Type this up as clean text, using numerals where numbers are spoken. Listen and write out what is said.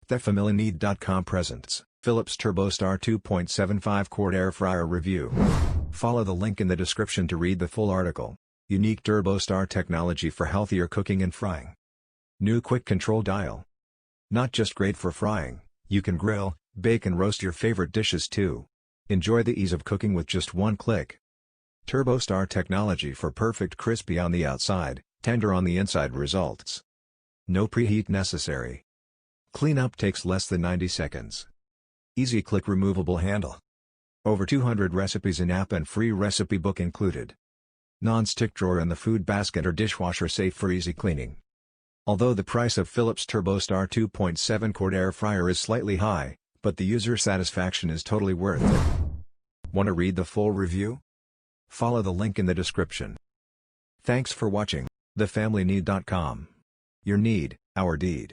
TheFamilyNeed.com presents Philips TurboStar 2.75 Quart Air Fryer Review. Follow the link in the description to read the full article. Unique TurboStar technology for healthier cooking and frying. New quick control dial. Not just great for frying, you can grill, bake and roast your favorite dishes too. Enjoy the ease of cooking with just one click. TurboStar technology for perfect crispy on the outside, tender on the inside results. No preheat necessary. Cleanup takes less than 90 seconds. Easy click removable handle. Over 200 recipes in app and free recipe book included. Non-stick drawer in the food basket or dishwasher safe for easy cleaning. Although the price of Philips TurboStar 2.7 Quart Air Fryer is slightly high, but the user satisfaction is totally worth it. Want to read the full review? Follow the link in the description. Thanks for watching. TheFamilyNeed.com. Your need, our deed.